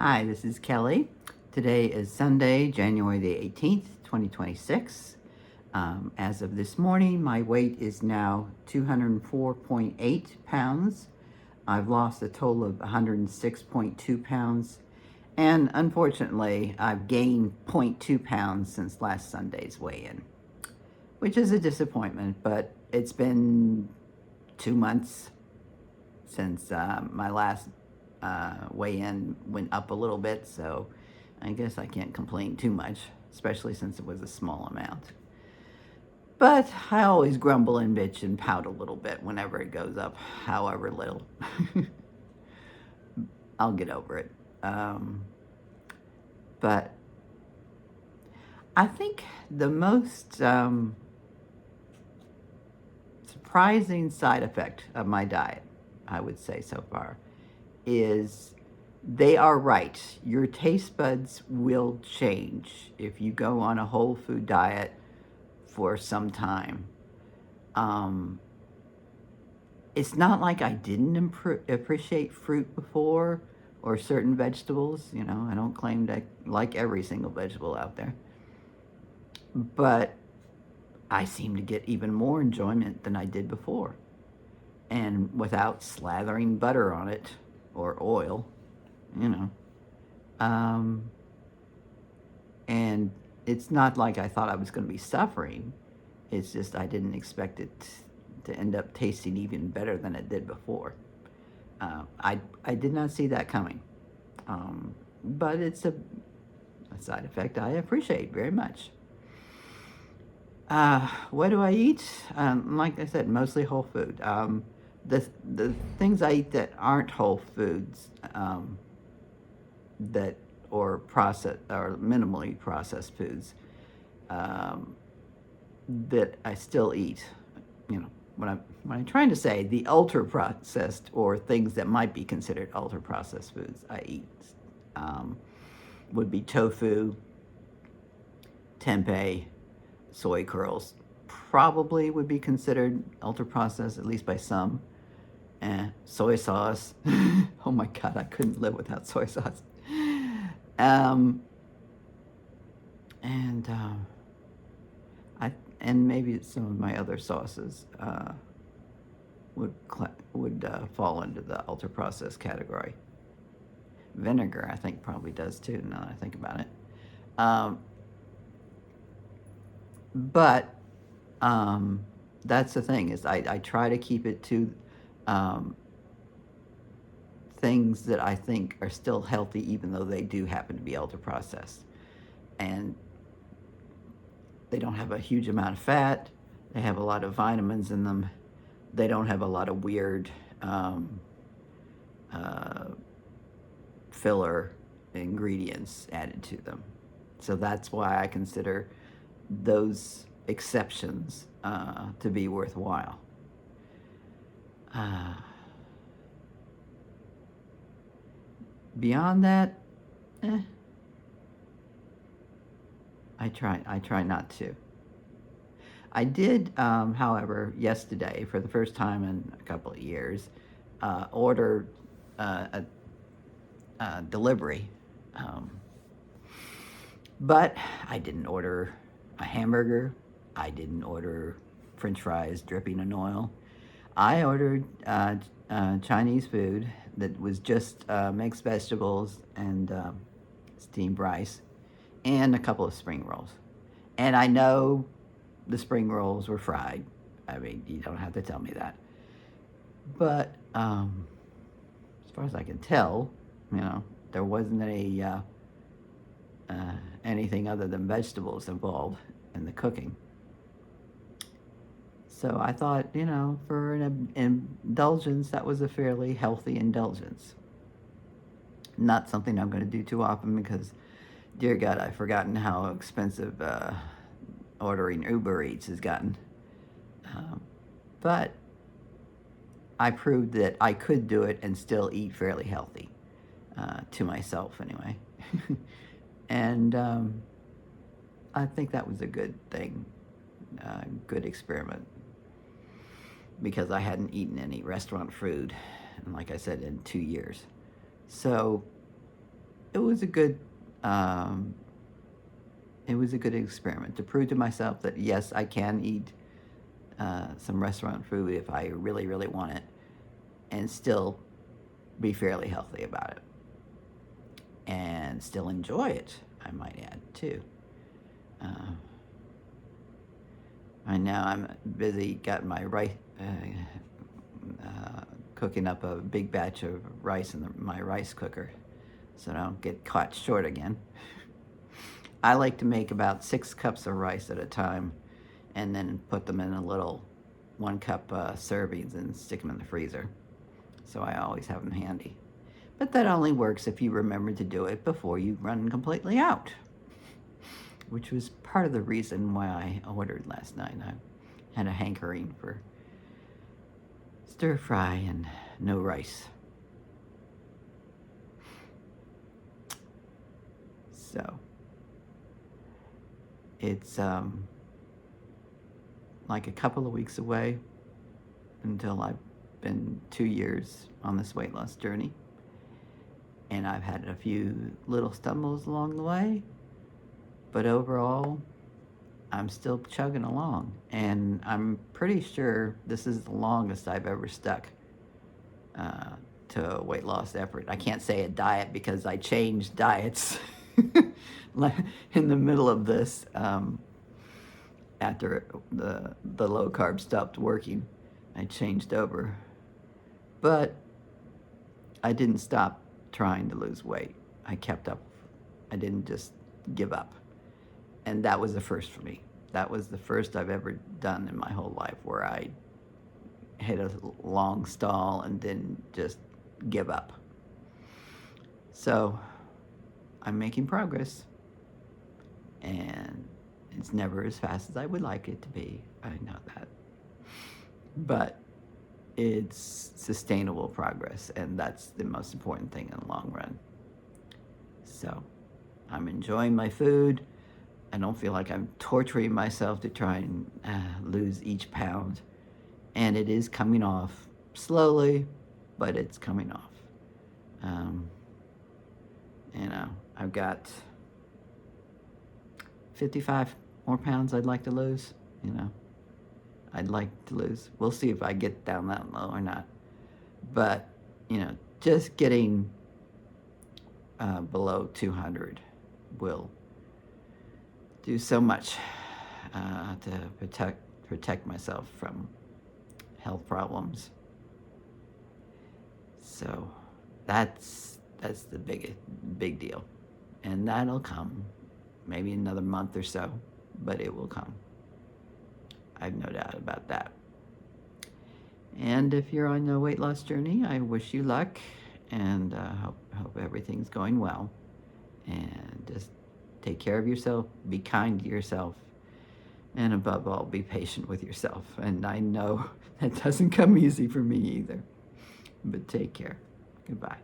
Hi, this is Kelly. Today is Sunday, January the 18th, 2026. As of this morning, my weight is now 204.8 pounds. I've lost a total of 106.2 pounds. And unfortunately, I've gained 0.2 pounds since last Sunday's weigh-in, which is a disappointment, but it's been 2 months since my last weigh-in went up a little bit, so I guess I can't complain too much, especially since it was a small amount. But I always grumble and bitch and pout a little bit whenever it goes up, however little. I'll get over it. But I think the most surprising side effect of my diet, I would say so far, is they are right. Your taste buds will change if you go on a whole food diet for some time. It's not like I didn't appreciate fruit before or certain vegetables. You know, I don't claim to like every single vegetable out there. But I seem to get even more enjoyment than I did before. And without slathering butter on it or oil, you know. And it's not like I thought I was going to be suffering. It's just I didn't expect it to end up tasting even better than it did before. I did not see that coming. But it's a side effect I appreciate very much. What do I eat? Like I said, mostly whole food. The things I eat that aren't whole foods, that or processed or minimally processed foods, that I still eat. You know, when I'm trying to say the ultra processed or things that might be considered ultra processed foods I eat, would be tofu, tempeh, soy curls. Probably would be considered ultra processed, at least by some. Soy sauce. Oh my God, I couldn't live without soy sauce. And maybe some of my other sauces would fall into the ultra processed category. Vinegar, I think, probably does too. Now that I think about it, but that's the thing is I try to keep it to things that I think are still healthy, even though they do happen to be ultra processed, and they don't have a huge amount of fat. They have a lot of vitamins in them. They don't have a lot of weird filler ingredients added to them. So that's why I consider those exceptions to be worthwhile. Beyond that, I try not to. I did, however, yesterday, for the first time in a couple of years, order a delivery. But I didn't order a hamburger. I didn't order French fries dripping in oil. I ordered Chinese food that was just mixed vegetables and steamed rice and a couple of spring rolls. And I know the spring rolls were fried. I mean, you don't have to tell me that. But as far as I can tell, you know, there wasn't anything other than vegetables involved in the cooking. So I thought, you know, for an indulgence, that was a fairly healthy indulgence. Not something I'm going to do too often because, dear God, I've forgotten how expensive ordering Uber Eats has gotten. But I proved that I could do it and still eat fairly healthy, to myself anyway. And I think that was a good thing, good experiment, because I hadn't eaten any restaurant food, and like I said, in 2 years. So it was a good experiment to prove to myself that yes, I can eat some restaurant food if I really, really want it, and still be fairly healthy about it, and still enjoy it, I might add, too. I know I'm busy, got my rice, cooking up a big batch of rice in my rice cooker so I don't get caught short again. I like to make about 6 cups of rice at a time and then put them in a little 1 cup servings and stick them in the freezer. So I always have them handy. But that only works if you remember to do it before you run completely out, which was part of the reason why I ordered last night. I had a hankering for stir fry and no rice. So it's like a couple of weeks away until I've been 2 years on this weight loss journey. And I've had a few little stumbles along the way, but overall, I'm still chugging along. And I'm pretty sure this is the longest I've ever stuck to a weight loss effort. I can't say a diet because I changed diets in the middle of this after the low carb stopped working. I changed over. But I didn't stop trying to lose weight. I kept up. I didn't just give up. And that was the first for me. That was the first I've ever done in my whole life where I hit a long stall and didn't just give up. So I'm making progress. And it's never as fast as I would like it to be. I know that. But it's sustainable progress, and that's the most important thing in the long run. So I'm enjoying my food. I don't feel like I'm torturing myself to try and lose each pound. And it is coming off slowly, but it's coming off. I've got 55 more pounds I'd like to lose, I'd like to lose. We'll see if I get down that low or not. But, just getting below 200 will do so much to protect myself from health problems. So that's the big deal. And that'll come maybe another month or so, but it will come. I have no doubt about that. And if you're on a weight loss journey, I wish you luck and hope everything's going well. And just take care of yourself, be kind to yourself, and above all, be patient with yourself. And I know that doesn't come easy for me either. But take care. Goodbye.